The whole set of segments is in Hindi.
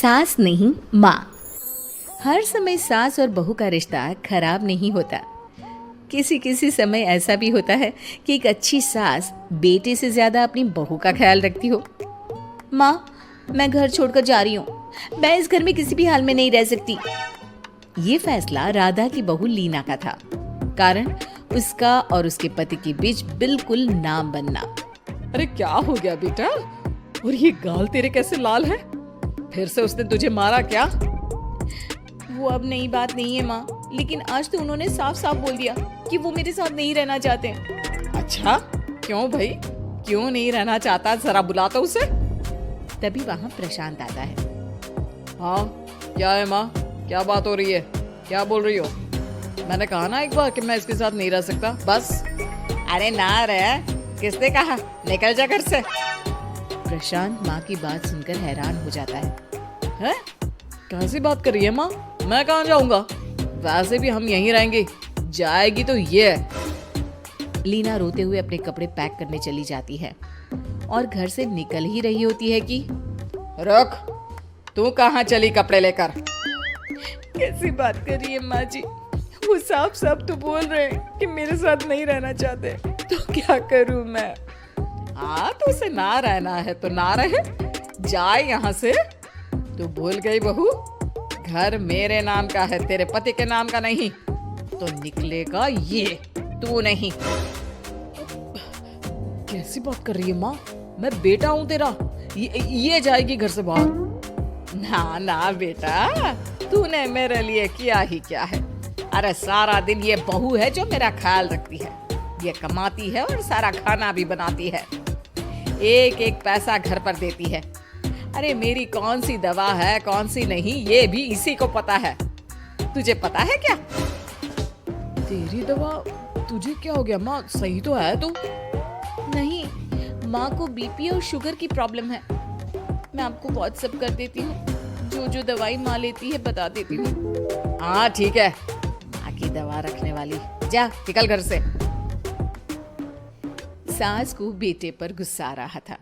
सास नहीं माँ। हर समय सास और बहू का रिश्ता खराब नहीं होता। किसी किसी समय ऐसा भी होता है कि एक अच्छी सास बेटे से ज्यादा अपनी बहू का ख्याल रखती हो। माँ, मैं घर छोड़कर जा रही हूँ, मैं इस घर में किसी भी हाल में नहीं रह सकती। ये फैसला राधा की बहू लीना का था। कारण उसका और उसके पति के बीच बिल्कुल नाम बनना। अरे क्या हो गया बेटा? और ये गाल तेरे कैसे लाल है? फिर से उसने तुझे मारा क्या? वो अब नई बात नहीं है माँ, लेकिन आज तो उन्होंने साफ साफ बोल दिया कि वो मेरे साथ नहीं रहना चाहते। अच्छा, क्यों भाई? क्यों नहीं रहना चाहता? जरा बुला तो उसे। तभी वहाँ प्रशांत आता है। हाँ, क्या है माँ? क्या बात हो रही है? क्या बोल रही हो? मैंने कहा ना एक बार कि मैं इसके साथ नहीं रह सकता, बस। अरे ना रह, किसने कहा? निकल जा घर से। प्रशांत माँ की बात सुनकर हैरान हो जाता है। कैसी बात कर रही है माँ? मैं कहाँ जाऊंगा? वैसे भी हम यहीं रहेंगे। जाएगी तो ये। लीना रोते हुए अपने कपड़े पैक करने चली जाती है और घर से निकल ही रही होती है कि रुक, तू कहाँ चली कपड़े लेकर? कैसी बात कर रही है माँ जी? वो साफ साफ तो बोल रहे हैं कि मेरे साथ नहीं रहना चाहते, तो क्या करूँ मैं? हाँ, तो उसे ना रहना है तो ना रहे, जाए यहाँ से। तू भूल गई बहू, घर मेरे नाम का है, तेरे पति के नाम का नहीं। तो निकलेगा ये, तू नहीं। कैसी बात कर रही है माँ? मैं बेटा हूँ तेरा, ये जाएगी घर से बाहर। ना ना बेटा, तूने मेरे लिए किया ही क्या है? अरे सारा दिन ये बहू है जो मेरा ख्याल रखती है। ये कमाती है और सारा खाना भी बनाती है, एक एक पैसा घर पर देती है। अरे मेरी कौन सी दवा है कौन सी नहीं, ये भी इसी को पता है। तुझे पता है क्या? तेरी दवा? तुझे क्या हो गया माँ? सही तो है तू? नहीं, माँ को बीपी और शुगर की प्रॉब्लम है। मैं आपको व्हाट्सएप कर देती हूँ, जो जो दवाई माँ लेती है बता देती हूँ। हाँ ठीक है, माँ की दवा रखने वाली। जा निकल घर से। सास को बेटे पर गुस्सा आ रहा था।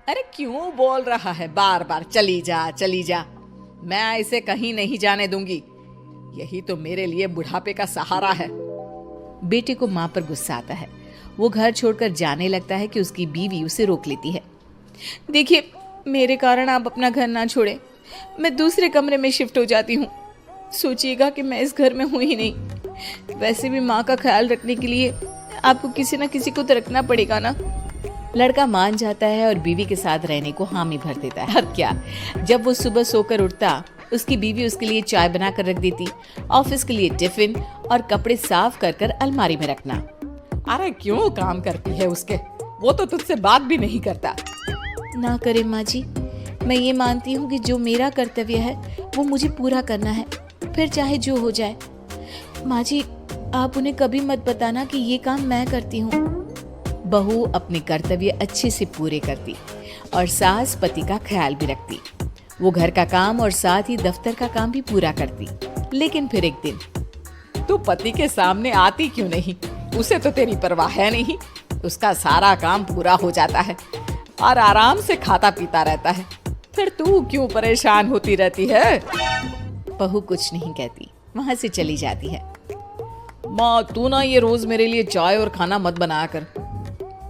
अरे क्यों बोल रहा है बार बार चली जा चली जा? मैं इसे कहीं नहीं जाने दूंगी। यही तो मेरे लिए बुढ़ापे का सहारा है। बेटे को माँ पर गुस्सा आता है। वो घर छोड़कर जाने लगता है कि उसकी बीवी उसे रोक लेती है। देखिए, मेरे कारण आप अपना घर ना छोड़े, मैं दूसरे कमरे में शिफ्ट हो जाती हूँ। सोचिएगा कि मैं इस घर में हूँ ही नहीं। वैसे भी माँ का ख्याल रखने के लिए आपको किसी ना किसी को तो रखना पड़ेगा ना। लड़का मान जाता है और बीवी के साथ रहने को हामी भर देता है। अब क्या, जब वो सुबह सोकर उठता, उसकी बीवी उसके लिए चाय बना कर रख देती, ऑफिस के लिए टिफिन और कपड़े साफ कर कर अलमारी में रखना। अरे क्यों काम करती है उसके? वो तो तुझसे बात भी नहीं करता। ना करे माँ जी, मैं ये मानती हूँ कि जो मेरा कर्तव्य है वो मुझे पूरा करना है, फिर चाहे जो हो जाए। माँ जी, आप उन्हें कभी मत बताना कि ये काम मैं करती हूँ। बहू अपने कर्तव्य अच्छे से पूरे करती और सास पति का ख्याल भी रखती। वो घर का काम और साथ ही दफ्तर का काम भी पूरा करती। लेकिन फिर एक दिन, तू पति के सामने आती क्यों नहीं? उसे तो तेरी परवाह है नहीं। उसका सारा काम पूरा हो जाता है और आराम से खाता पीता रहता है। फिर तू क्यों परेशान होती रहती है? बहू कुछ नहीं कहती, वहां से चली जाती है। माँ, तू ना ये रोज मेरे लिए चाय और खाना मत बनाया कर।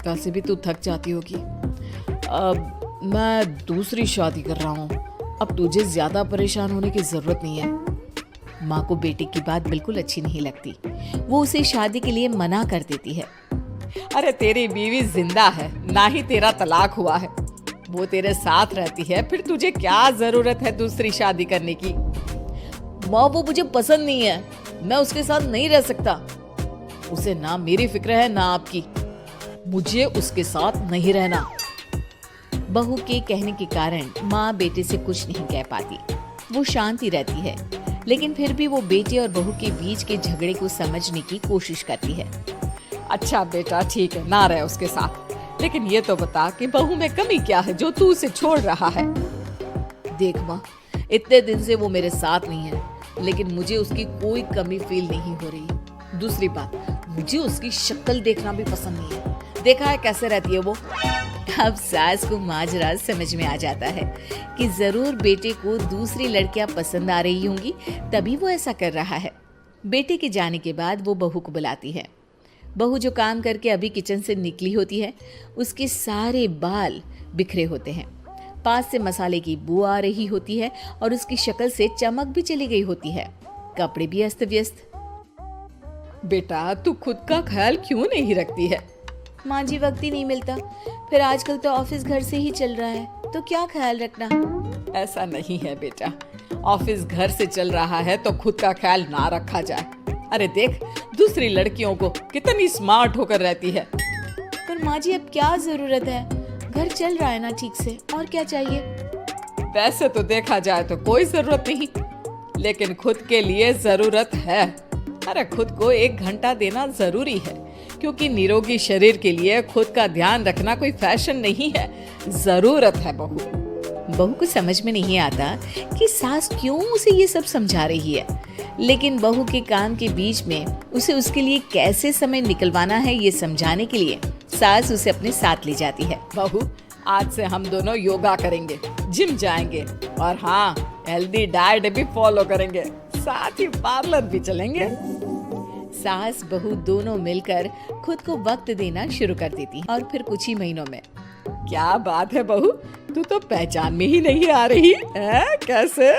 वैसे भी तू थक जाती होगी। अब मैं दूसरी शादी कर रहा हूँ, अब तुझे ज्यादा परेशान होने की जरूरत नहीं है। माँ को बेटे की बात बिल्कुल अच्छी नहीं लगती। वो उसे शादी के लिए मना कर देती है। अरे तेरी बीवी जिंदा है, ना ही तेरा तलाक हुआ है। वो तेरे साथ रहती है, फिर तुझे क्या जरूरत है दूसरी शादी करने की? माँ, वो मुझे पसंद नहीं है, मैं उसके साथ नहीं रह सकता। उसे ना मेरी फिक्र है ना आपकी। मुझे उसके साथ नहीं रहना। बहू के कहने के कारण माँ बेटे से कुछ नहीं कह पाती। वो शांति रहती है, लेकिन फिर भी वो बेटे और बहू के बीच के झगड़े को समझने की कोशिश करती है। अच्छा बेटा, ठीक है, ना रहे उसके साथ, लेकिन ये तो बता कि बहू में कमी क्या है जो तू उसे छोड़ रहा है? देख माँ, इतने दिन से वो मेरे साथ नहीं है, लेकिन मुझे उसकी कोई कमी फील नहीं हो रही। दूसरी बात, मुझे उसकी शक्ल देखना भी पसंद नहीं है। देखा है कैसे रहती है वो? अब सास को माजरा समझ में आ जाता है कि जरूर बेटे को दूसरी लड़कियां पसंद आ रही होंगी, तभी वो ऐसा कर रहा है। बेटे के जाने के बाद वो बहू को बुलाती है। बहू जो काम करके अभी किचन से निकली होती है, उसके सारे बाल बिखरे होते हैं, पास से मसाले की बू आ रही होती है और उसकी शक्ल से चमक भी चली गई होती है, कपड़े भी अस्त व्यस्त। बेटा तू खुद का ख्याल क्यों नहीं रखती है? माँ जी वक्त ही नहीं मिलता, फिर आजकल तो ऑफिस घर से ही चल रहा है, तो क्या ख्याल रखना। ऐसा नहीं है बेटा, ऑफिस घर से चल रहा है तो खुद का ख्याल ना रखा जाए। अरे देख, दूसरी लड़कियों को कितनी स्मार्ट होकर रहती है। पर माँ जी अब क्या जरूरत है, घर चल रहा है ना ठीक से, और क्या चाहिए। वैसे तो देखा जाए तो कोई जरूरत नहीं, लेकिन खुद के लिए जरूरत है। अरे खुद को 1 घंटा देना जरूरी है, क्योंकि निरोगी शरीर के लिए खुद का ध्यान रखना कोई फैशन नहीं है, जरूरत है। बहू को समझ में नहीं आता कि सास क्यों उसे ये सब समझा रही है, लेकिन बहू के काम के बीच में उसे उसके लिए कैसे समय निकलवाना है ये समझाने के लिए सास उसे अपने साथ ले जाती है। बहू, आज से हम दोनों योगा करेंगे, जिम जाएंगे और हाँ, हेल्दी डाइट भी फॉलो करेंगे, साथ ही पार्लर भी चलेंगे। सास बहू दोनों मिलकर खुद को वक्त देना शुरू कर देती और फिर कुछ ही महीनों में। क्या बात है बहू, तू तो पहचान में ही नहीं आ रही है, कैसे?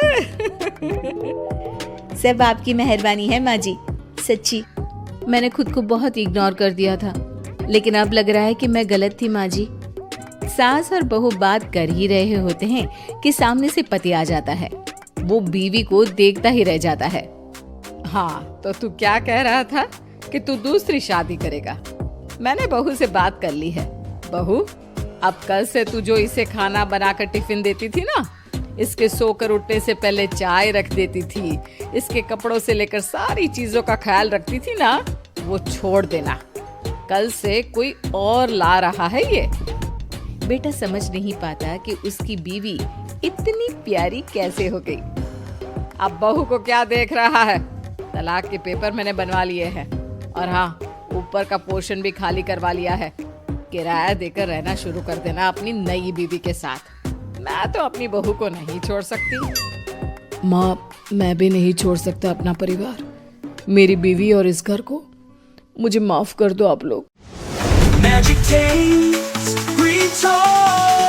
सब आपकी मेहरबानी है माँ जी, सच्ची मैंने खुद को बहुत इग्नोर कर दिया था, लेकिन अब लग रहा है कि मैं गलत थी माँ जी। सास और बहू बात कर ही रहे होते हैं कि सामने से पति आ जाता है। वो बीवी को देखता ही रह जाता है। हाँ, तो तू क्या कह रहा था कि तू दूसरी शादी करेगा? मैंने बहू से बात कर ली है। बहू, अब कल से तू जो इसे खाना बनाकर टिफिन देती थी ना, इसके सोकर उठने से पहले चाय रख देती थी, इसके कपड़ों से लेकर सारी चीजों का ख्याल रखती थी ना, वो छोड़ देना। कल से कोई और ला रहा है ये। बेटा समझ नहीं पाता कि उसकी बीवी इतनी प्यारी कैसे हो गई। अब बहू को क्या देख रहा है? तलाक के पेपर मैंने बनवा लिए हैं और हाँ, ऊपर का पोर्शन भी खाली करवा लिया है। किराया देकर रहना शुरू कर देना अपनी नई बीवी के साथ। मैं तो अपनी बहू को नहीं छोड़ सकती। माँ, मैं भी नहीं छोड़ सकता अपना परिवार, मेरी बीवी और इस घर को। मुझे माफ कर दो आप लोग। Magic Taste Retold.